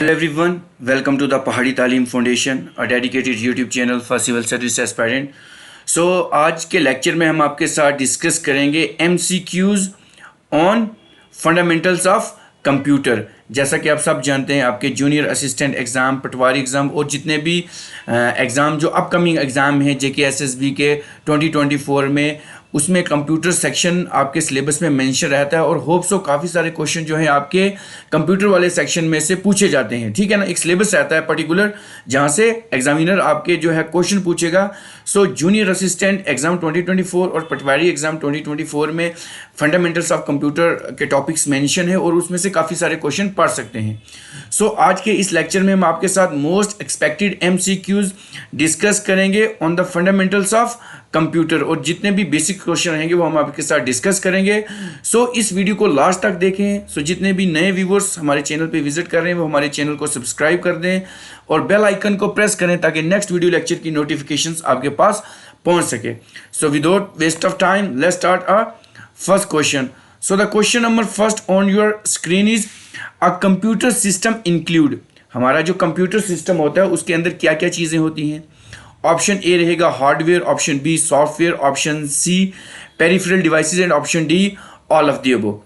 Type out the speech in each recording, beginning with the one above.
Hello everyone, welcome to the Pahadi Talim Foundation, a dedicated YouTube channel for civil service aspirant. So आज के lecture में हम आपके साथ डिस्कस करेंगे MCQs on fundamentals of computer. जैसा कि आप सब जानते हैं, आपके जूनियर असिस्टेंट एग्ज़ाम, पटवारी एग्ज़ाम और जितने भी एग्ज़ाम जो अपकमिंग एग्ज़ाम हैं JKSSB के 2024 में, उसमें कंप्यूटर सेक्शन आपके सिलेबस में मेंशन रहता है और होप सो काफ़ी सारे क्वेश्चन जो हैं आपके कंप्यूटर वाले सेक्शन में से पूछे जाते हैं। ठीक है ना, एक सिलेबस रहता है पर्टिकुलर जहां से एग्जामिनर आपके जो है क्वेश्चन पूछेगा। सो जूनियर असिस्टेंट एग्जाम 2024 और पटवारी एग्जाम 2024 में फंडामेंटल्स ऑफ कंप्यूटर के टॉपिक्स मेंशन है और उसमें से काफ़ी सारे क्वेश्चन पढ़ सकते हैं। सो आज के इस लेक्चर में हम आपके साथ मोस्ट एक्सपेक्टेड MCQs डिस्कस करेंगे on the fundamentals of computer और जितने भी बेसिक क्वेश्चन रहेंगे वो हम आपके साथ डिस्कस करेंगे। सो इस वीडियो को लास्ट तक देखें। सो जितने भी नए व्यूवर्स हमारे चैनल पे विजिट कर रहे हैं वो हमारे चैनल को सब्सक्राइब कर दें और बेल आइकन को प्रेस करें ताकि नेक्स्ट वीडियो लेक्चर की नोटिफिकेशंस आपके पास पहुंच सके। So without waste of time let's start a first question. So the question number first on your screen is a computer system include. हमारा जो कंप्यूटर सिस्टम होता है उसके अंदर क्या क्या चीज़ें होती हैं। ऑप्शन ए रहेगा hardware, option B software, option C peripheral devices and option D all of the above.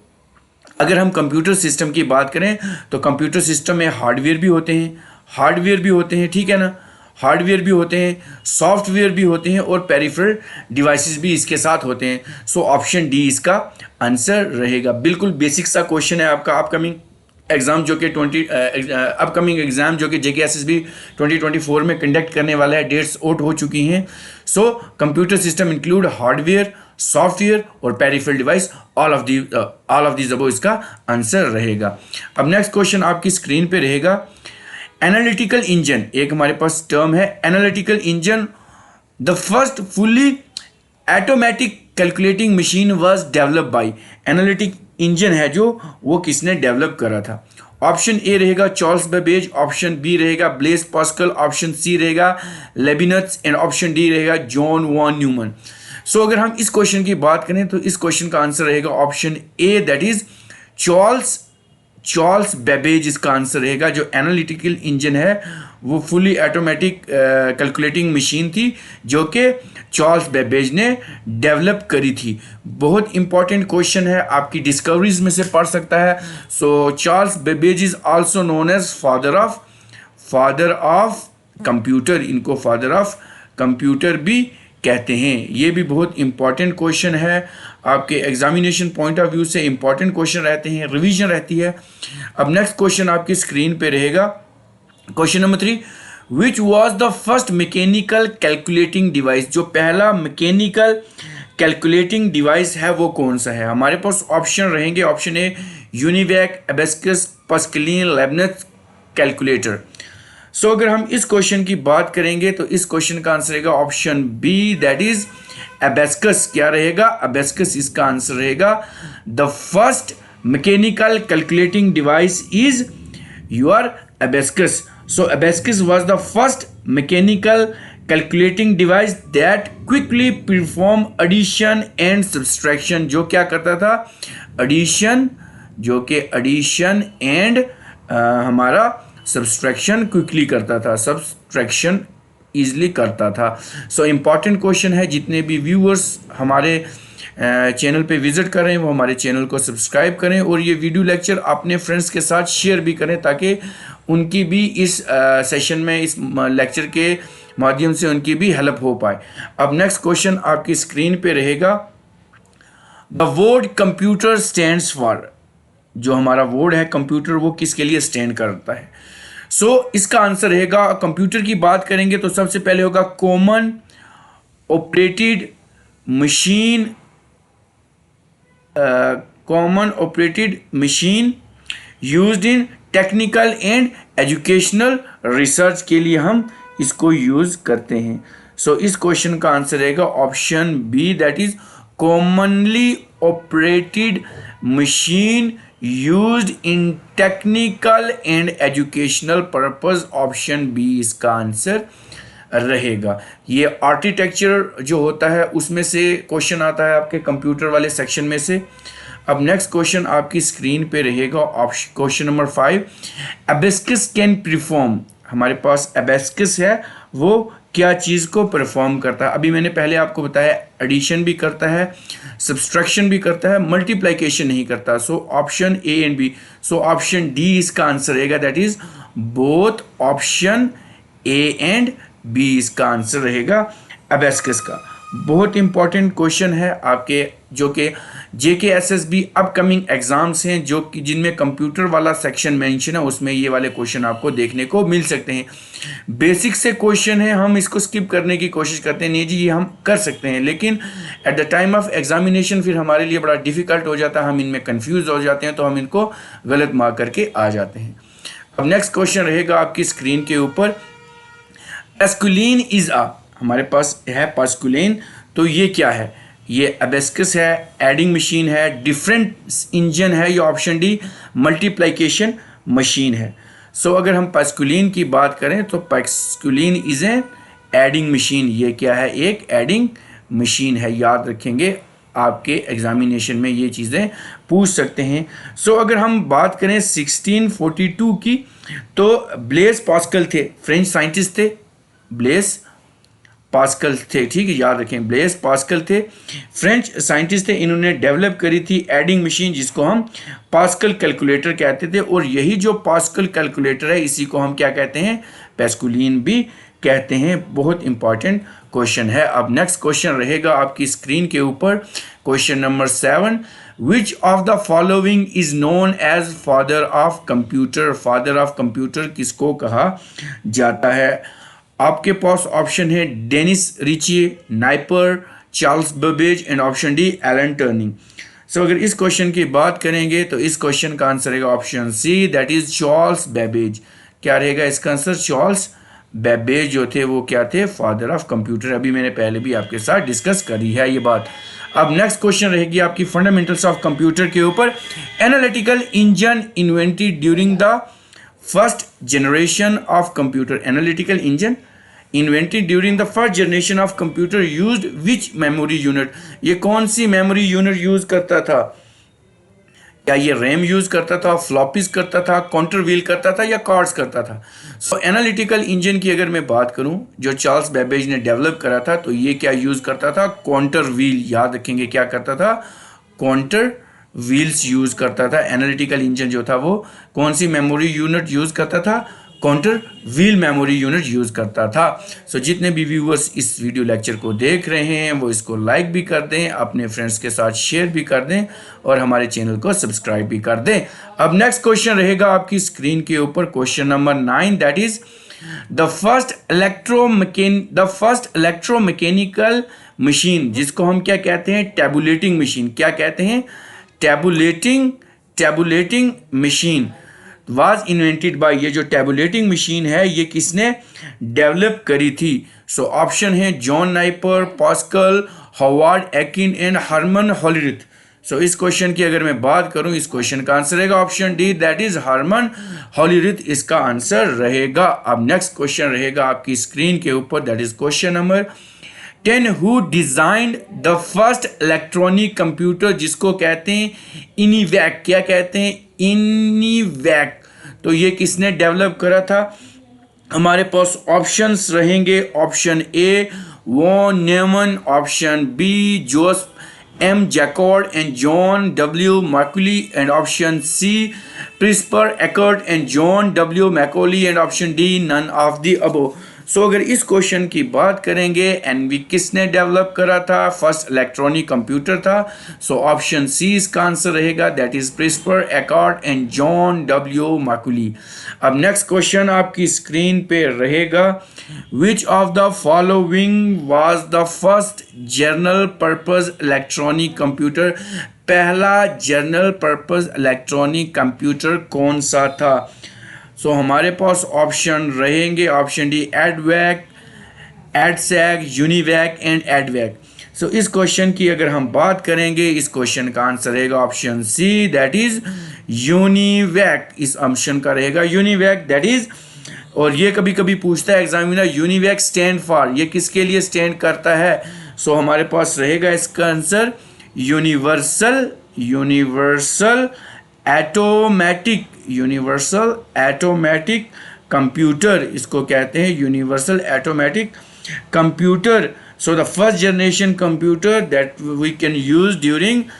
अगर हम कंप्यूटर सिस्टम की बात करें तो कंप्यूटर सिस्टम में हार्डवेयर भी होते हैं, ठीक है ना, हार्डवेयर भी होते हैं, सॉफ्टवेयर भी होते हैं और पेरिफेरल डिवाइसेस भी इसके साथ होते हैं। सो ऑप्शन डी इसका आंसर रहेगा। बिल्कुल बेसिक सा क्वेश्चन है आपका अपकमिंग एग्ज़ाम जो कि अपकमिंग एग्ज़ाम जो कि JKSSB 2024 में कंडक्ट करने वाला है। डेट्स आउट हो चुकी हैं। So computer system include hardware, software और peripheral device, all of these above इसका आंसर रहेगा। अब नेक्स्ट क्वेश्चन आपकी स्क्रीन पे रहेगा। एनालिटिकल इंजन, एक हमारे पास टर्म है analytical engine. The first fully automatic calculating machine was developed by. Analytic engine है जो वो किसने डेवलप करा था। ऑप्शन ए रहेगा चार्ल्स बेबेज, ऑप्शन बी रहेगा ब्लेस पास्कल, ऑप्शन सी रहेगा लेबिनट्स एंड ऑप्शन डी रहेगा जॉन वॉन न्यूमन। सो अगर हम इस क्वेश्चन की बात करें तो इस क्वेश्चन का आंसर रहेगा option A, that is Charles Babbage इसका आंसर रहेगा। जो एनालिटिकल इंजन है वो फुली ऑटोमेटिक कैलकुलेटिंग मशीन थी जो कि चार्ल्स बेबेज ने डेवलप करी थी। बहुत इंपॉर्टेंट क्वेश्चन है, आपकी डिस्कवरीज में से पढ़ सकता है। So Charles Babbage is also known as father of computer. इनको फादर ऑफ कंप्यूटर भी कहते हैं। ये भी बहुत इंपॉर्टेंट क्वेश्चन है, आपके एग्जामिनेशन पॉइंट ऑफ व्यू से इंपॉर्टेंट क्वेश्चन रहते हैं, रिवीजन रहती है। अब नेक्स्ट क्वेश्चन आपकी स्क्रीन पे रहेगा। Question number 3, which was the first mechanical calculating device. जो पहला मैकेनिकल कैलकुलेटिंग डिवाइस है वो कौन सा है। हमारे पास ऑप्शन रहेंगे। Option A UNIVAC, abacus, Pascaline, Leibniz calculator. So अगर हम इस क्वेश्चन की बात करेंगे तो इस क्वेश्चन का आंसर रहेगा option B, that is abacus. क्या रहेगा, एबेस्कस इसका आंसर रहेगा। The first mechanical calculating device is your abacus. So abacus was the first mechanical calculating device that quickly perform addition and subtraction। जो क्या करता था, addition and हमारा subtraction quickly करता था, subtraction easily करता था। So important question है। जितने भी viewers हमारे चैनल पे विजिट करें वो हमारे चैनल को सब्सक्राइब करें और ये वीडियो लेक्चर अपने फ्रेंड्स के साथ शेयर भी करें ताकि उनकी भी इस सेशन में, इस लेक्चर के माध्यम से उनकी भी हेल्प हो पाए। अब नेक्स्ट क्वेश्चन आपकी स्क्रीन पे रहेगा। The word computer stands for. जो हमारा वर्ड है कंप्यूटर वो किसके लिए स्टैंड करता है। सो इसका आंसर रहेगा, कंप्यूटर की बात करेंगे तो सबसे पहले होगा common operated machine used in technical and educational research के लिए हम इसको यूज़ करते हैं। सो इस क्वेश्चन का आंसर रहेगा option B, that is commonly operated machine used in technical and educational purpose. Option B इसका आंसर रहेगा। ये आर्किटेक्चर जो होता है उसमें से क्वेश्चन आता है आपके कंप्यूटर वाले सेक्शन में से। अब नेक्स्ट क्वेश्चन आपकी स्क्रीन पे रहेगा क्वेश्चन नंबर 5, एबेस्कस कैन परफॉर्म। हमारे पास एबेस्कस है, वो क्या चीज़ को परफॉर्म करता है। अभी मैंने पहले आपको बताया एडिशन भी करता है, सब्सट्रैक्शन भी करता है, मल्टीप्लिकेशन नहीं करता। So option A and B, so option D इसका आंसर रहेगा, that is both option A and B इसका आंसर रहेगा एबेस्कस का। बहुत इंपॉर्टेंट क्वेश्चन है आपके, जो कि JKSSB अपकमिंग एग्जाम्स हैं, जो कि जिनमें कंप्यूटर वाला सेक्शन मेंशन है, उसमें ये वाले क्वेश्चन आपको देखने को मिल सकते हैं। बेसिक से क्वेश्चन है, हम इसको स्किप करने की कोशिश करते हैं, नहीं जी ये हम कर सकते हैं, लेकिन at the time of examination फिर हमारे लिए बड़ा डिफिकल्ट हो जाता है, हम इनमें कन्फ्यूज हो जाते हैं, तो हम इनको गलत मार्क करके आ जाते हैं। अब नेक्स्ट क्वेश्चन रहेगा आपकी स्क्रीन के ऊपर, पास्कुलिन इज अ, हमारे पास है पास्कुलिन, तो ये क्या है, ये एबेस्कस है, एडिंग मशीन है, डिफरेंट इंजन है, ये ऑप्शन डी मल्टीप्लिकेशन मशीन है। सो अगर हम पास्कुलिन की बात करें तो पास्कुलिन इज ए एडिंग मशीन, ये क्या है, एक एडिंग मशीन है, याद रखेंगे आपके एग्जामिनेशन में ये चीज़ें पूछ सकते हैं। सो अगर हम बात करें 1642 की, तो ब्लेस पास्कल थे, फ्रेंच साइंटिस्ट थे, ब्लेस पास्कल थे, ठीक है, याद रखें ब्लेस पास्कल थे, फ्रेंच साइंटिस्ट थे, इन्होंने डेवलप करी थी एडिंग मशीन जिसको हम पास्कल कैलकुलेटर कहते थे, और यही जो पास्कल कैलकुलेटर है इसी को हम क्या कहते हैं, पास्कुलिन भी कहते हैं। बहुत इंपॉर्टेंट क्वेश्चन है। अब नेक्स्ट क्वेश्चन रहेगा आपकी स्क्रीन के ऊपर, question number 7, which of the following is known as father of computer. Father of computer किसको कहा जाता है। आपके पास ऑप्शन है Dennis Ritchie, Napier, Charles Babbage and option D Alan Turing. So अगर इस क्वेश्चन की बात करेंगे तो इस क्वेश्चन का आंसर रहेगा option C, that is Charles Babbage. क्या रहेगा इसका आंसर, चार्ल्स बेबेज जो थे वो क्या थे, फादर ऑफ कंप्यूटर। अभी मैंने पहले भी आपके साथ डिस्कस करी है ये बात। अब नेक्स्ट क्वेश्चन रहेगी आपकी फंडामेंटल्स ऑफ कंप्यूटर के ऊपर, analytical engine invented during the first generation of computer. Analytical engine invented during the first generation of computer used which memory unit. ये कौन सी मेमोरी यूनिट यूज करता था, क्या ये रैम यूज करता था, फ्लॉपीज करता था, काउंटर व्हील करता था या कार्ड्स करता था। सो एनालिटिकल इंजन की अगर मैं बात करूं जो चार्ल्स बेबेज ने डेवलप करा था, तो ये क्या यूज करता था, काउंटर व्हील। याद रखेंगे क्या करता था, काउंटर व्हील्स यूज करता था। एनालिटिकल इंजन जो था वो कौन सी मेमोरी यूनिट यूज करता था, counter wheel memory unit use करता था। सो जितने भी व्यूअर्स इस वीडियो लेक्चर को देख रहे हैं वो इसको लाइक भी कर दें, अपने फ्रेंड्स के साथ शेयर भी कर दें और हमारे चैनल को सब्सक्राइब भी कर दें। अब नेक्स्ट क्वेश्चन रहेगा आपकी स्क्रीन के ऊपर, question number 9, that is the first electromechanical machine, जिसको हम क्या कहते हैं, टैबुलेटिंग मशीन। क्या कहते हैं, tabulating machine was invented by. ये जो टैबुलेटिंग मशीन है ये किसने डेवलप करी थी। सो ऑप्शन है John Napier, Pascal, Howard Aiken and Herman Hollerith. So इस क्वेश्चन की अगर मैं बात करूं, इस क्वेश्चन का आंसर रहेगा option D, that is Herman Hollerith इसका आंसर रहेगा। अब नेक्स्ट क्वेश्चन रहेगा आपकी स्क्रीन के ऊपर, that is question number 10, who designed the first electronic computer, जिसको कहते हैं इनिवैक। क्या कहते हैं, इनिवैक। तो ये किसने डेवलप करा था, हमारे पास ऑप्शंस रहेंगे, option A von Neumann, option B Joseph M Jacquard and John W Mauchly and option C Presper Eckert and John W Mauchly and option D none of the above. So अगर इस question की बात करेंगे, N V किसने develop करा था, first electronic computer था। So option C इसका आंसर रहेगा, that is Presper Eckert and John W Mauchly. अब नेक्स्ट क्वेश्चन आपकी स्क्रीन पे रहेगा, which of the following was the first general purpose electronic computer. पहला जनरल पर्पस इलेक्ट्रॉनिक कंप्यूटर कौन सा था। सो हमारे पास ऑप्शन रहेंगे, option D EDVAC, EDSAC, UNIVAC and EDVAC. So इस क्वेश्चन की अगर हम बात करेंगे, इस क्वेश्चन का आंसर रहेगा option C, that is UNIVAC. इस ऑप्शन का रहेगा यूनिवैक, दैट इज। और ये कभी कभी पूछता है एग्जामिनर, यूनिवैक स्टैंड फॉर, ये किसके लिए स्टैंड करता है। सो हमारे पास रहेगा इसका answer universal universal automatic computer, इसको कहते हैं universal automatic computer. So the first generation computer that we can use during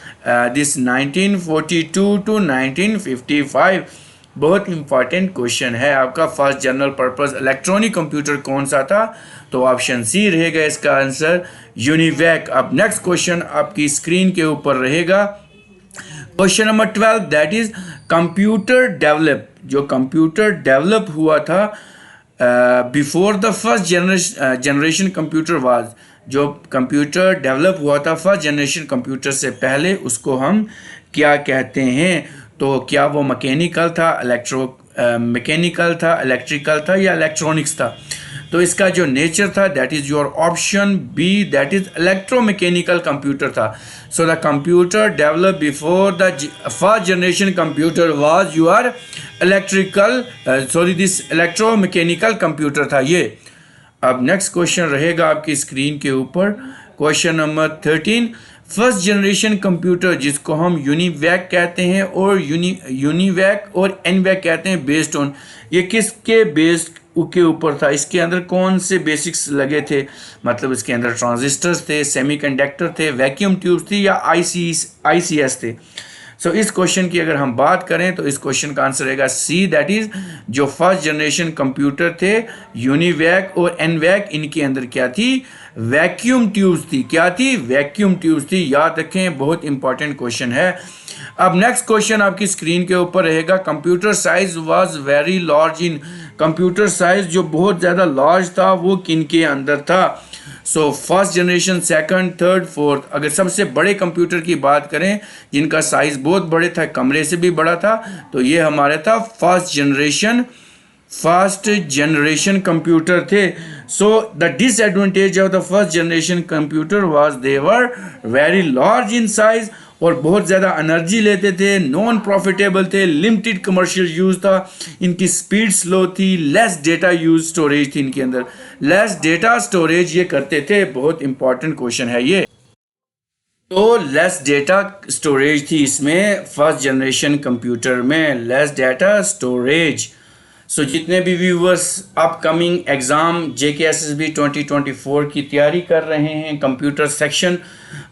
this 1942 to 1955. बहुत इंपॉर्टेंट क्वेश्चन है आपका. First general purpose electronic computer कौन सा था? तो ऑप्शन सी रहेगा इसका आंसर, यूनिवैक. अब नेक्स्ट क्वेश्चन आपकी स्क्रीन के ऊपर रहेगा. Question number 12, that is computer develop. जो कंप्यूटर डेवलप हुआ था before the first generation computer was. जो कंप्यूटर डेवलप हुआ था फर्स्ट जनरेशन कंप्यूटर से पहले, उसको हम क्या कहते हैं? तो क्या वो मैकेनिकल था, मैकेनिकल था, इलेक्ट्रिकल था या इलेक्ट्रॉनिक्स था? तो इसका जो नेचर था that is your option B, that is electromechanical computer था. So the computer develop before the first generation computer was your this electromechanical computer था ये. अब नेक्स्ट क्वेश्चन रहेगा आपकी स्क्रीन के ऊपर. Question number 13, first generation computer जिसको हम यूनिवैक कहते हैं और यूनिवैक और एनवैक कहते हैं, बेस्ड ऑन, ये किसके बेस्ड के ऊपर था? इसके अंदर कौन से बेसिक्स लगे थे? मतलब इसके अंदर ट्रांजिस्टर्स थे, सेमीकंडक्टर थे, वैक्यूम ट्यूब्स थी या आईसीएस थे? सो इस क्वेश्चन की अगर हम बात करें तो इस क्वेश्चन का आंसर रहेगा सी, दैट इज जो फर्स्ट जनरेशन कंप्यूटर थे यूनिवैक और एनवैक, इनके अंदर क्या थी? वैक्यूम ट्यूब्स थी. क्या थी? वैक्यूम ट्यूब्स थी. याद रखें, बहुत इंपॉर्टेंट क्वेश्चन है. अब नेक्स्ट क्वेश्चन आपकी स्क्रीन के ऊपर रहेगा. Computer size was very large in. Computer size जो बहुत ज़्यादा लार्ज था वो किन के अंदर था? So first generation, second, third, fourth. अगर सबसे बड़े कंप्यूटर की बात करें जिनका साइज बहुत बड़े था, कमरे से भी बड़ा था, तो ये हमारा था फर्स्ट जनरेशन कंप्यूटर थे. So the disadvantage of the first generation computer was they were very large in size, और बहुत ज़्यादा एनर्जी लेते थे, नॉन प्रॉफिटेबल थे, लिमिटेड कमर्शियल यूज़ था, इनकी स्पीड स्लो थी, लेस डेटा यूज स्टोरेज थी इनके अंदर, लेस डेटा स्टोरेज ये करते थे. बहुत इंपॉर्टेंट क्वेश्चन है ये. तो लेस डेटा स्टोरेज थी इसमें, फर्स्ट जनरेशन कंप्यूटर में लेस डेटा स्टोरेज. सो जितने भी व्यूवर्स अपकमिंग एग्ज़ाम JKSSB 2024 की तैयारी कर रहे हैं, कंप्यूटर सेक्शन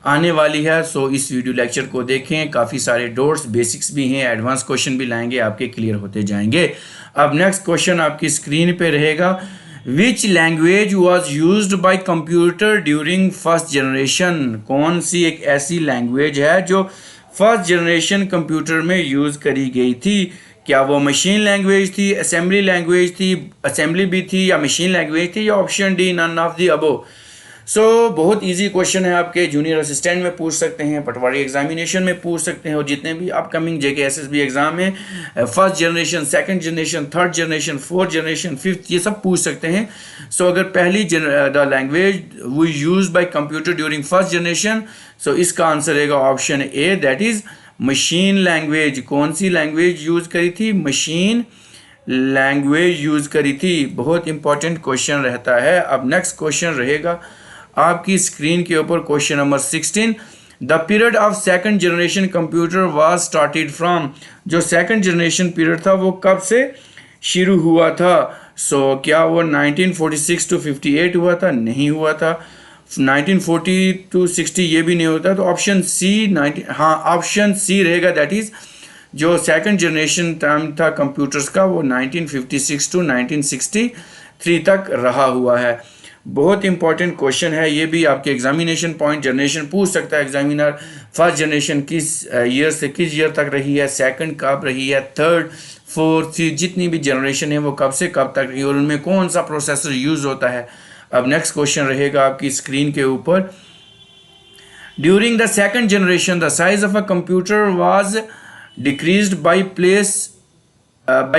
आने वाली है, सो इस वीडियो लेक्चर को देखें. काफ़ी सारे डोट्स, बेसिक्स भी हैं, एडवांस क्वेश्चन भी लाएंगे, आपके क्लियर होते जाएंगे. अब नेक्स्ट क्वेश्चन आपकी स्क्रीन पे रहेगा. Which language was used by computer during first generation. कौन सी एक ऐसी लैंग्वेज है जो फर्स्ट जनरेशन कंप्यूटर में यूज़ करी गई थी? क्या वो मशीन लैंग्वेज थी, असेंबली लैंग्वेज थी, असेंबली भी थी, या मशीन लैंग्वेज थी, या option D none of the above? So बहुत इजी क्वेश्चन है, आपके जूनियर असिस्टेंट में पूछ सकते हैं, पटवारी एग्जामिनेशन में पूछ सकते हैं, और जितने भी अपकमिंग JKSSB एग्जाम में first generation, second generation, third generation, fourth generation, fifth, ये सब पूछ सकते हैं. सो अगर पहली the language we use by computer during first generation, so इसका आंसर रहेगा option A, that is machine language. कौन सी लैंग्वेज यूज़ करी थी? मशीन लैंग्वेज यूज़ करी थी. बहुत इंपॉर्टेंट क्वेश्चन रहता है. अब नेक्स्ट क्वेश्चन रहेगा आपकी स्क्रीन के ऊपर. Question number 16, the period of second generation computer was started from. जो सेकंड जनरेशन पीरियड था वो कब से शुरू हुआ था? सो क्या वो 1946 to 58 हुआ था? नहीं हुआ था. 1940 to 60 ये भी नहीं होता. तो ऑप्शन सी, हाँ ऑप्शन सी रहेगा, दैट इज जो सेकंड जनरेशन टाइम था कंप्यूटर्स का वो 1956 to 1963 तक रहा हुआ है. बहुत इंपॉर्टेंट क्वेश्चन है ये भी, आपके एग्जामिनेशन पॉइंट जनरेशन पूछ सकता है एग्जामिनर. फर्स्ट जनरेशन किस ईयर से किस ईयर तक रही है, सेकंड कब रही है, थर्ड, फोर्थ, जितनी भी जनरेशन है वो कब से कब तक रही है, और उनमें कौन सा प्रोसेसर यूज़ होता है. अब नेक्स्ट क्वेश्चन रहेगा आपकी स्क्रीन के ऊपर. During the second generation the size of a computer was decreased by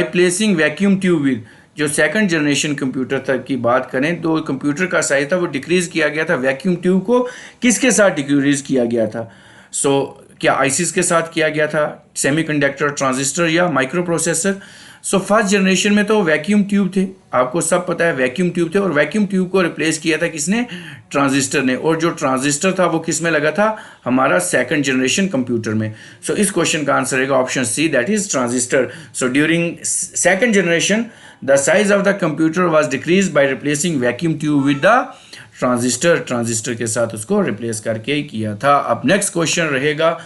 placing vacuum tube with. जो सेकंड जनरेशन कंप्यूटर तक की बात करें तो कंप्यूटर का साइज था वो डिक्रीज किया गया था. वैक्यूम ट्यूब को किसके साथ डिक्रीज किया गया था? सो क्या आईसीस के साथ किया गया था, सेमीकंडक्टर, ट्रांजिस्टर या micro processor? So first generation में तो वैक्यूम ट्यूब थे, आपको सब पता है वैक्यूम ट्यूब थे, और वैक्यूम ट्यूब को रिप्लेस किया था किसने? ट्रांजिस्टर ने। और जो ट्रांजिस्टर था वो किस में लगा था? हमारा सेकंड जनरेशन कंप्यूटर में। सो इस क्वेश्चन का आंसर रहेगा option C, that is transistor. So during second generation the size of the computer was decrease by replacing vacuum tube with the transistor के साथ उसको रिप्लेस करके किया था। अब नेक्स्ट क्वेश्चन रहेगा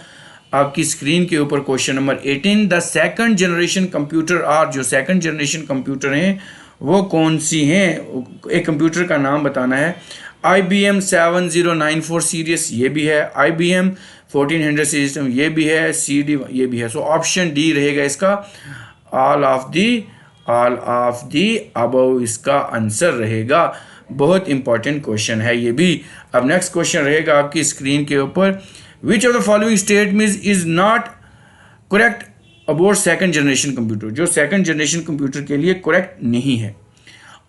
आपकी स्क्रीन के ऊपर, question number 18। The second generation computer are, जो सेकंड जनरेशन कंप्यूटर हैं वो कौन सी हैं? एक कंप्यूटर का नाम बताना है। IBM 7094 सीरीज ये भी है, IBM 1400 सिस्टम ये भी है, CD ये भी है। सो ऑप्शन डी रहेगा इसका, ऑल ऑफ दी अबव इसका आंसर रहेगा। बहुत इंपॉर्टेंट क्वेश्चन है ये भी। अब नेक्स्ट क्वेश्चन रहेगा आपकी स्क्रीन के ऊपर, which of the following statements is not correct about second generation computer, जो सेकंड जनरेशन कंप्यूटर के लिए करेक्ट नहीं है।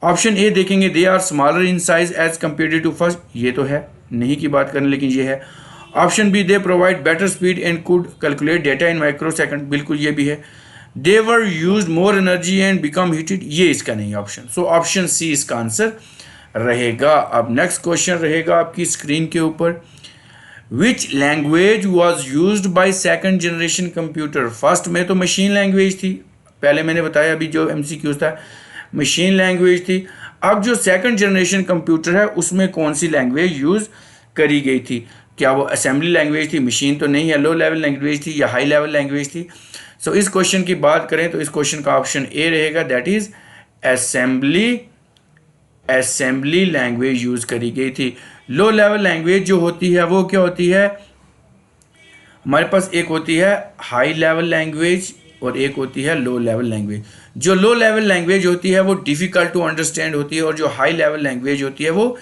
ऑप्शन ए देखेंगे, they are smaller in size as compare to first, ये तो है, नहीं की बात करें लेकिन ये है। Option B, they provide better speed and could calculate data in micro second, बिल्कुल ये भी है। They were use more energy and become heated, ये इसका नहीं ऑप्शन। सो ऑप्शन सी इसका आंसर रहेगा। अब नेक्स्ट क्वेश्चन रहेगा आपकी स्क्रीन के ऊपर, विच language was use by second generation computer. First में तो मशीन लैंग्वेज थी, पहले मैंने बताया अभी जो MCQ था मशीन लैंग्वेज थी। अब जो सेकंड जनरेशन कंप्यूटर है उसमें कौन सी लैंग्वेज यूज़ करी गई थी? क्या वो असेंबली लैंग्वेज थी? मशीन तो नहीं है, लो लेवल लैंग्वेज थी या हाई लेवल लैंग्वेज थी? सो इस क्वेश्चन की बात करें तो इस क्वेश्चन का ऑप्शन ए रहेगा, that is assembly language use करी गई थी। लो लेवल लैंग्वेज जो होती है वो क्या होती है? हमारे पास एक होती है हाई लेवल लैंग्वेज और एक होती है लो लेवल लैंग्वेज। जो लो लेवल लैंग्वेज होती है वो डिफ़िकल्ट टू अंडरस्टैंड होती है, और जो हाई लेवल लैंग्वेज होती है वो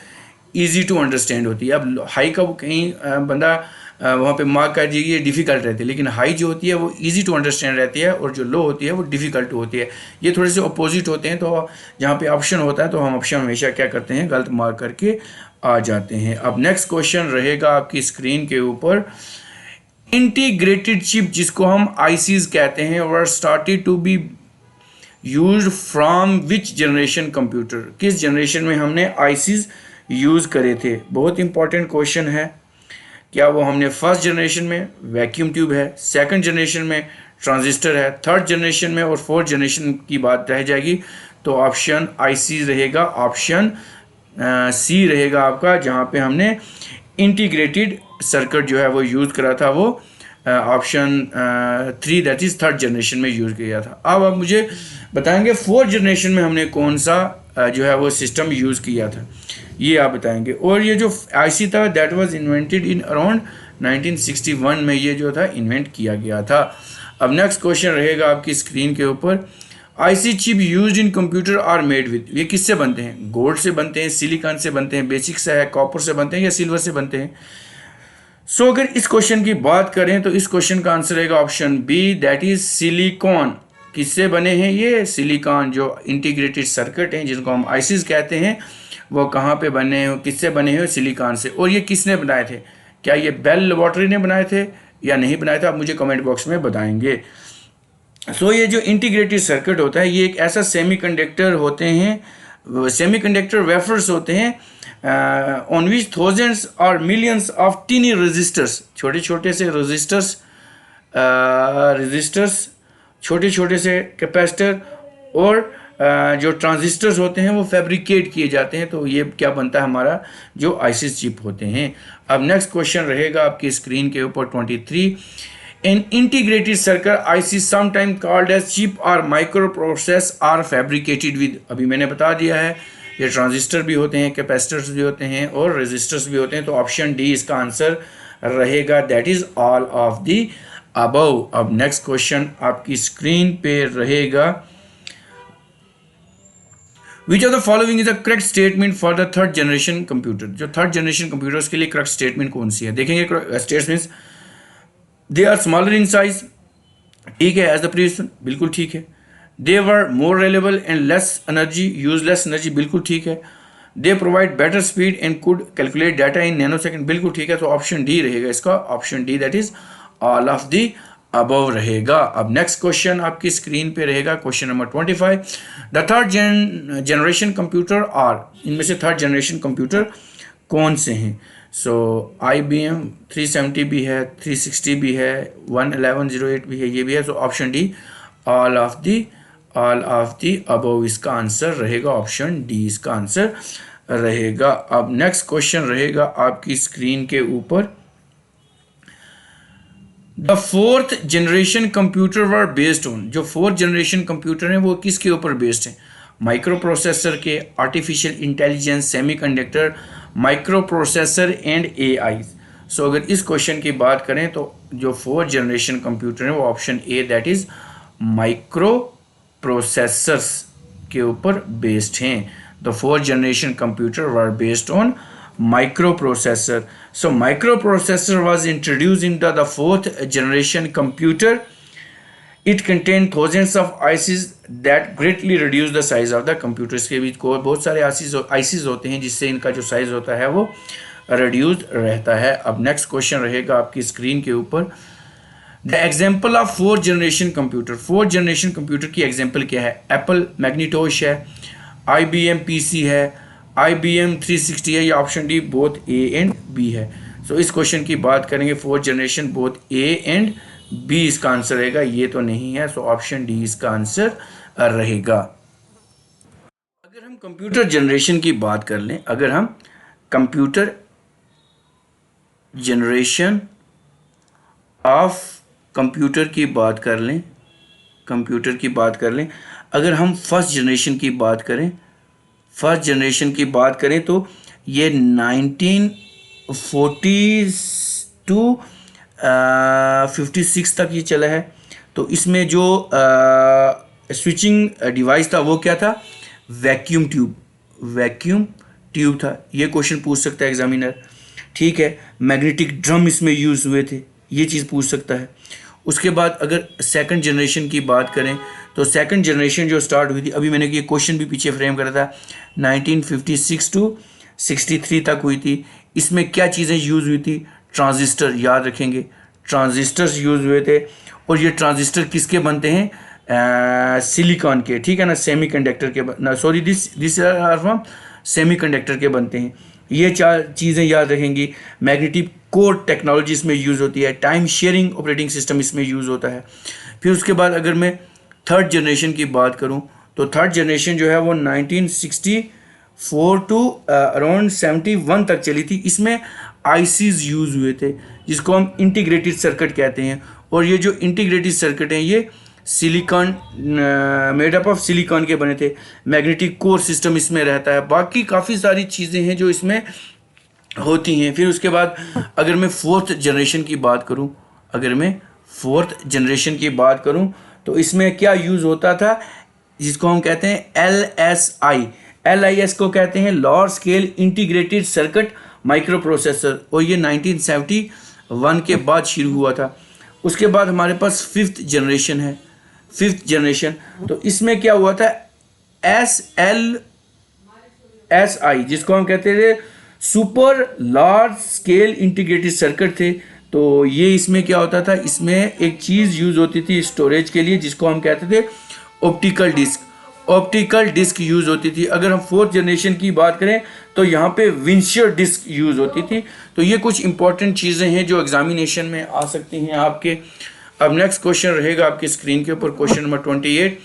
इजी टू अंडरस्टैंड होती है। अब हाई का कहीं बंदा वहाँ पे मार्क कर दीजिए डिफ़िकल्ट रहती है, लेकिन हाई जो होती है वो इजी टू अंडरस्टैंड रहती है, और जो लो होती है वो डिफ़िकल्ट होती है। ये थोड़े से अपोजिट होते हैं, तो जहाँ पे ऑप्शन होता है तो हम ऑप्शन हमेशा क्या करते हैं? गलत मार्क करके आ जाते हैं। अब नेक्स्ट क्वेश्चन रहेगा आपकी स्क्रीन के ऊपर, इंटीग्रेटेड चिप जिसको हम ICs कहते हैं, were started to be used from which generation computer, किस जनरेशन में हमने ICs यूज़ करे थे? बहुत इंपॉर्टेंट क्वेश्चन है। क्या वो हमने फर्स्ट जनरेशन में वैक्यूम ट्यूब है, सेकंड जनरेशन में ट्रांजिस्टर है, थर्ड जनरेशन में और फोर्थ जनरेशन की बात रह जाएगी, तो ऑप्शन ICs रहेगा, ऑप्शन सी रहेगा आपका, जहाँ पे हमने इंटीग्रेटेड सर्किट जो है वो यूज़ करा था, वो option 3 that is third generation में यूज़ किया था। अब आप मुझे बताएंगे फोर्थ जनरेशन में हमने कौन सा जो है वो सिस्टम यूज़ किया था, ये आप बताएंगे। और ये जो IC था that was invented in around 1961 में ये जो था इन्वेंट किया गया था। अब नेक्स्ट क्वेश्चन रहेगा आपकी स्क्रीन के ऊपर, IC chip used in computer are made with, ये किससे बनते हैं? गोल्ड से बनते हैं, सिलिकॉन से बनते हैं, बेसिक से है, कॉपर से बनते हैं या सिल्वर से बनते हैं? सो अगर इस क्वेश्चन की बात करें तो इस क्वेश्चन का आंसर रहेगा option B, that is silicon. किससे बने हैं ये? सिलिकॉन। जो इंटीग्रेटेड सर्किट हैं जिनको हम ICs कहते हैं वो कहाँ पे बने हैं, किससे बने हैं? सिलिकॉन से। और ये किसने बनाए थे? क्या ये बेल लेबोरेटरी ने बनाए थे या नहीं बनाए थे? आप मुझे कमेंट बॉक्स में बताएंगे। सो ये जो इंटीग्रेटेड सर्किट होता है ये एक ऐसा सेमीकंडक्टर होते हैं, सेमीकंडक्टर वेफर्स होते हैं ऑन विच थाउजेंड्स और मिलियंस ऑफ टीनी रेजिस्टर्स, छोटे छोटे से रेजिस्टर्स, छोटे छोटे से कैपेसिटर और जो ट्रांजिस्टर्स होते हैं वो फैब्रिकेट किए जाते हैं, तो ये क्या बनता है? हमारा जो IC चिप होते हैं। अब नेक्स्ट क्वेश्चन रहेगा आपकी स्क्रीन के ऊपर 23, an integrated circuit IC sometime called as chip और micro process are fabricated with, अभी मैंने बता दिया है ये ट्रांजिस्टर भी होते हैं, कैपेसिटर्स भी होते हैं और रेजिस्टर्स भी होते हैं, तो ऑप्शन डी इसका आंसर रहेगा, that is all of the above. अब नेक्स्ट क्वेश्चन आपकी स्क्रीन पे रहेगा, which of the following is a correct statement for the third generation computer, जो थर्ड जनरेशन कंप्यूटर्स के लिए करेक्ट स्टेटमेंट कौन सी है? देखेंगे statements, they are smaller in size, ठीक है, एज द प्रीवियस, बिल्कुल ठीक है। They were more reliable and less energy, use less energy, बिल्कुल ठीक है। They provide better speed and could calculate data in nanosecond, बिल्कुल ठीक है। तो ऑप्शन डी रहेगा इसका, option D that is all of the above रहेगा। अब नेक्स्ट क्वेश्चन आपकी स्क्रीन पे रहेगा, question number 25। The third generation computer are, इनमें से थर्ड जनरेशन कंप्यूटर कौन से हैं? सो IBM 370 भी है, 360 भी है, 1108 भी है, ये भी है। सो option D, all of the above इसका आंसर रहेगा। ऑप्शन डी इसका आंसर रहेगा। अब नेक्स्ट क्वेश्चन रहेगा आपकी स्क्रीन के ऊपर, the fourth generation computer were based on, जो फोर्थ जनरेशन कंप्यूटर है वो किसके ऊपर बेस्ड है? माइक्रो प्रोसेसर के, artificial intelligence, semiconductor, micro processor and AI। सो अगर इस क्वेश्चन की बात करें तो जो फोर्थ जनरेशन कंप्यूटर है वो option A, that is micro processors के ऊपर बेस्ड हैं। The fourth generation computer were based on microprocessor. So microprocessor was introduced into the fourth generation computer. It contained thousands of ICs that greatly reduce the size of the computer. इसके बीच को बहुत सारे ICs होते हैं जिससे इनका जो size होता है वो reduced रहता है। अब नेक्स्ट क्वेश्चन रहेगा आपकी स्क्रीन के ऊपर, the example of fourth generation computer. Fourth generation computer की एग्जाम्पल क्या है? एप्पल मैग्नीटोश है, IBM PC है, IBM 360 है, या option D both A and B है। सो इस क्वेश्चन की बात करेंगे, fourth generation both A and B इसका आंसर रहेगा, ये तो नहीं है। सो ऑप्शन डी इसका आंसर रहेगा। अगर हम कंप्यूटर जनरेशन की बात कर लें, अगर हम कंप्यूटर जनरेशन ऑफ कंप्यूटर की बात कर लें, कंप्यूटर की बात कर लें, अगर हम फर्स्ट जनरेशन की बात करें, फर्स्ट जनरेशन की बात करें तो ये 1940 टू 56 तक ये चला है। तो इसमें जो स्विचिंग डिवाइस था वो क्या था? वैक्यूम ट्यूब था। ये क्वेश्चन पूछ सकता है एग्जामिनर, ठीक है। मैग्नेटिक ड्रम इसमें यूज़ हुए थे, ये चीज़ पूछ सकता है। उसके बाद अगर सेकंड जनरेशन की बात करें तो सेकंड जनरेशन जो स्टार्ट हुई थी, अभी मैंने ये क्वेश्चन भी पीछे फ्रेम करा था, 1956 टू 63 तक हुई थी। इसमें क्या चीज़ें यूज़ हुई थी? ट्रांजिस्टर, याद रखेंगे ट्रांजिस्टर्स यूज़ हुए थे। और ये ट्रांजिस्टर किसके बनते हैं? सिलिकॉन के, ठीक है ना, सेमीकंडक्टर के, sorry this are from semiconductor के बनते हैं। ये चार चीज़ें याद रखेंगी। मैग्नेटिक कोर टेक्नोलॉजी इसमें यूज़ होती है। टाइम शेयरिंग ऑपरेटिंग सिस्टम इसमें यूज़ होता है। फिर उसके बाद अगर मैं थर्ड जनरेशन की बात करूं तो थर्ड जनरेशन जो है वो 1964 टू अराउंड 71 तक चली थी। इसमें ICs यूज़ हुए थे जिसको हम इंटीग्रेटेड सर्किट कहते हैं। और ये जो इंटीग्रेटेड सर्किट हैं ये silicon, made up of silicon के बने थे। मैग्नेटिक कोर सिस्टम इसमें रहता है। बाकी काफ़ी सारी चीज़ें हैं जो इसमें होती हैं। फिर उसके बाद अगर मैं फोर्थ जनरेशन की बात करूं, अगर मैं फोर्थ जनरेशन की बात करूं तो इसमें क्या यूज़ होता था? जिसको हम कहते हैं LIS को कहते हैं large scale integrated circuit micro processor. और ये 1971 के बाद शुरू हुआ था। उसके बाद हमारे पास फिफ्थ जनरेशन है। फिफ्थ जनरेशन तो इसमें क्या हुआ था? SLSI, जिसको हम कहते थे super large scale integrated circuit थे। तो ये इसमें क्या होता था? इसमें एक चीज़ यूज़ होती थी स्टोरेज के लिए जिसको हम कहते थे optical disc. Optical disc use होती थी। अगर हम फोर्थ जनरेशन की बात करें तो यहाँ पे विंशर डिस्क यूज़ होती थी। तो ये कुछ इंपॉर्टेंट चीज़ें हैं जो एग्जामिनेशन में आ सकती हैं आपके। अब नेक्स्ट क्वेश्चन रहेगा आपकी स्क्रीन के ऊपर, question number 28।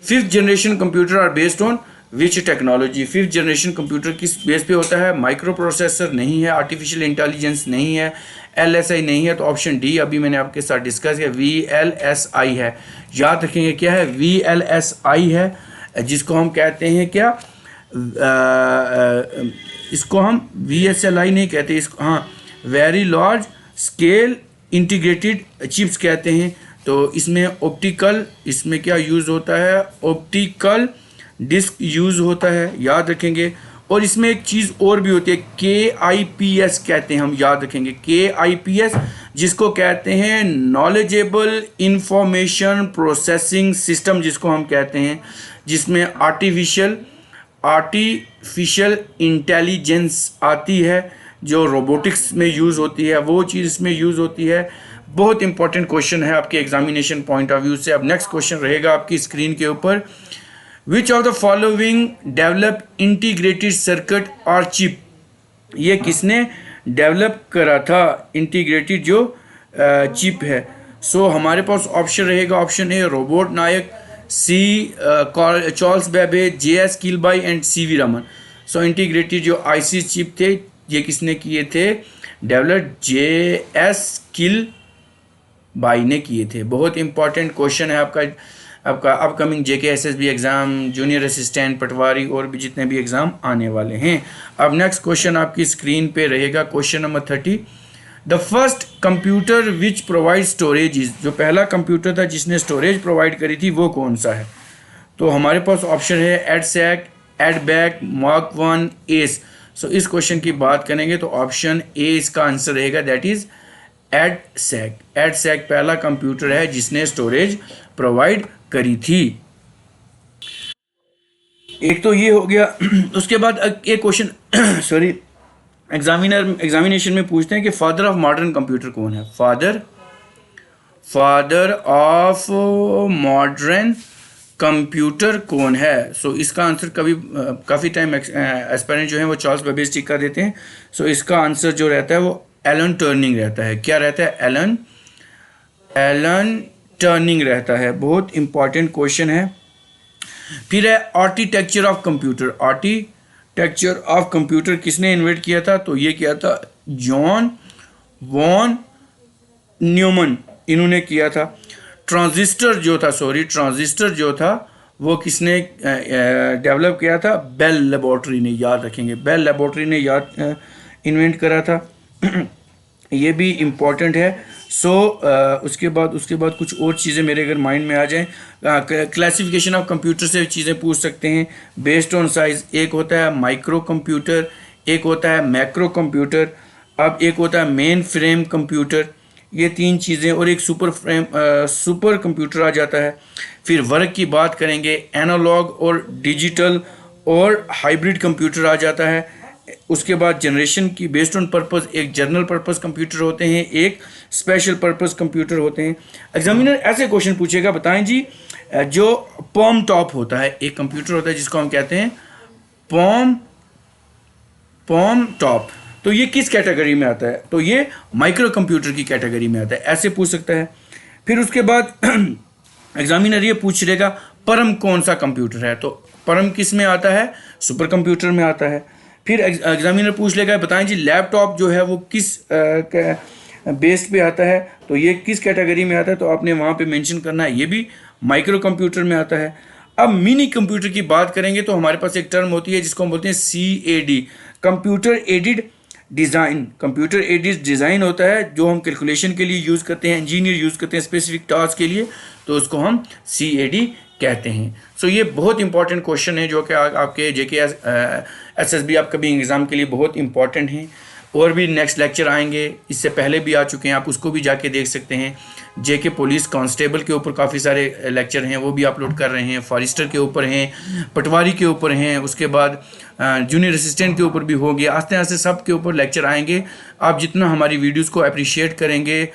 Fifth generation computer are based on which technology? Fifth generation computer किस बेस पे होता है? माइक्रो प्रोसेसर नहीं है, आर्टिफिशियल इंटेलिजेंस नहीं है, LSI नहीं है। तो ऑप्शन डी अभी मैंने आपके साथ डिस्कस किया, VLSI है। याद रखेंगे क्या है? VLSI है, जिसको हम कहते हैं क्या, इसको हम VSLI नहीं कहते, इसको हाँ very large scale integrated chips कहते हैं। तो इसमें ऑप्टिकल, इसमें क्या यूज़ होता है? ऑप्टिकल डिस्क यूज़ होता है, याद रखेंगे। और इसमें एक चीज़ और भी होती है, KIPS कहते हैं हम, याद रखेंगे KIPS, जिसको कहते हैं नॉलेजेबल इंफॉर्मेशन प्रोसेसिंग सिस्टम, जिसको हम कहते हैं, जिसमें आर्टिफिशियल इंटेलिजेंस आती है जो रोबोटिक्स में यूज़ होती है, वो चीज़ इसमें यूज़ होती है। बहुत इंपॉर्टेंट क्वेश्चन है आपके एग्जामिनेशन पॉइंट ऑफ व्यू से। अब नेक्स्ट क्वेश्चन रहेगा आपकी स्क्रीन के ऊपर, which of the following develop integrated circuit और चिप। ये किसने डेवलप करा था इंटीग्रेटेड जो चिप है। सो हमारे पास ऑप्शन रहेगा, option A Robert Noyce, C Charles Babbage, J S. Kilby and C V. Raman. So integrated जो आईसी चिप थे ये किसने किए थे, डेवलप जे.एस. किलबाई ने किए थे। बहुत इंपॉर्टेंट क्वेश्चन है आपका upcoming JK SSB exam, junior assistant, patwari और भी जितने भी एग्ज़ाम आने वाले हैं। अब नेक्स्ट क्वेश्चन आपकी स्क्रीन पे रहेगा, question number 30, the first computer which provide storage is. जो पहला कंप्यूटर था जिसने स्टोरेज प्रोवाइड करी थी वो कौन सा है। तो हमारे पास ऑप्शन है एडसैक, एडबैक, मार्क 1, एस। सो इस क्वेश्चन की बात करेंगे तो ऑप्शन ए इसका आंसर रहेगा, दैट इज एडसैक। एडसैक पहला कंप्यूटर है जिसने स्टोरेज प्रोवाइड करी थी। एक तो ये हो गया। उसके बाद एक क्वेश्चन सॉरी एग्जामिनेशन में पूछते हैं कि फादर ऑफ मॉडर्न कंप्यूटर कौन है। फादर ऑफ मॉडर्न कंप्यूटर कौन है। सो इसका आंसर काफ़ी टाइम एस्पिरेंट जो है वो चार्ल्स बेबेज टिक्का देते हैं। सो इसका आंसर जो रहता है वो एलन टर्निंग रहता है। क्या रहता है, एलन टर्निंग रहता है। बहुत इंपॉर्टेंट क्वेश्चन है। फिर है architecture of computer. Architecture of computer किसने इन्वेंट किया था, तो ये किया था जॉन वॉन न्यूमन, इन्होंने किया था। ट्रांजिस्टर जो था वो किसने डेवलप किया था, बेल लेबोरेटरी ने, याद रखेंगे बेल लेबोरेटरी ने इन्वेंट करा था। ये भी इम्पॉर्टेंट है। सो उसके बाद कुछ और चीज़ें मेरे अगर माइंड में आ जाएं, क्लासिफिकेशन ऑफ कंप्यूटर से चीज़ें पूछ सकते हैं बेस्ड ऑन साइज। एक होता है माइक्रो कंप्यूटर, एक होता है मैक्रो कंप्यूटर, अब एक होता है मेन फ्रेम कंप्यूटर। ये तीन चीज़ें, और एक सुपर कंप्यूटर आ जाता है। फिर वर्क की बात करेंगे, एनालॉग और डिजिटल और हाइब्रिड कंप्यूटर आ जाता है। उसके बाद जनरेशन की बेस्ड ऑन पर्पस, एक जनरल पर्पस कंप्यूटर होते हैं, एक स्पेशल पर्पस कंप्यूटर होते हैं। एग्जामिनर ऐसे क्वेश्चन पूछेगा, बताएं जी जो पॉम टॉप होता है, एक कंप्यूटर होता है जिसको हम कहते हैं पॉम टॉप, तो ये किस कैटेगरी में आता है, तो ये माइक्रो कंप्यूटर की कैटेगरी में आता है। ऐसे पूछ सकता है। फिर उसके बाद एग्जामिनर ये पूछ लेगा परम कौन सा कंप्यूटर है, तो परम किस में आता है, सुपर कंप्यूटर में आता है। फिर एग्जामिनर पूछ लेगा, बताएं जी लैपटॉप जो है वो किस बेस पे आता है, तो ये किस कैटेगरी में आता है, तो आपने वहाँ पे मेंशन करना है, ये भी माइक्रो कंप्यूटर में आता है। अब मिनी कंप्यूटर की बात करेंगे तो हमारे पास एक टर्म होती है जिसको हम बोलते हैं CAD, computer aided design. Computer aided design होता है जो हम कैलकुलेशन के लिए यूज़ करते हैं, इंजीनियर यूज़ करते हैं स्पेसिफिक टास्क के लिए, तो उसको हम CAD कहते हैं। सो ये बहुत इंपॉर्टेंट क्वेश्चन है जो कि आपके JK SSB अपकमिंग एग्ज़ाम के लिए बहुत इंपॉर्टेंट हैं। और भी नेक्स्ट लेक्चर आएंगे, इससे पहले भी आ चुके हैं, आप उसको भी जाके देख सकते हैं। JK पुलिस कांस्टेबल के ऊपर काफ़ी सारे लेक्चर हैं, वो भी अपलोड कर रहे हैं। फॉरेस्टर के ऊपर हैं, पटवारी के ऊपर हैं, उसके बाद जूनियर असिस्टेंट के ऊपर भी हो गया। आस्ते आस्ते सब के ऊपर लेक्चर आएंगे। आप जितना हमारी वीडियोस को अप्रिशिएट करेंगे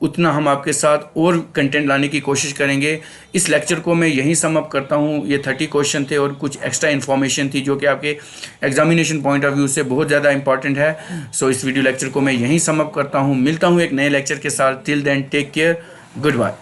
उतना हम आपके साथ और कंटेंट लाने की कोशिश करेंगे। इस लेक्चर को मैं यहीं सम अप करता हूँ। ये 30 क्वेश्चन थे और कुछ एक्स्ट्रा इन्फॉर्मेशन थी जो कि आपके एग्जामिनेशन पॉइंट ऑफ व्यू से बहुत ज़्यादा इंपॉर्टेंट है। सो इस वीडियो लेक्चर को मैं यहीं सम अप करता हूँ। मिलता हूँ एक नए लेक्चर के साथ। Till then take care, good bye.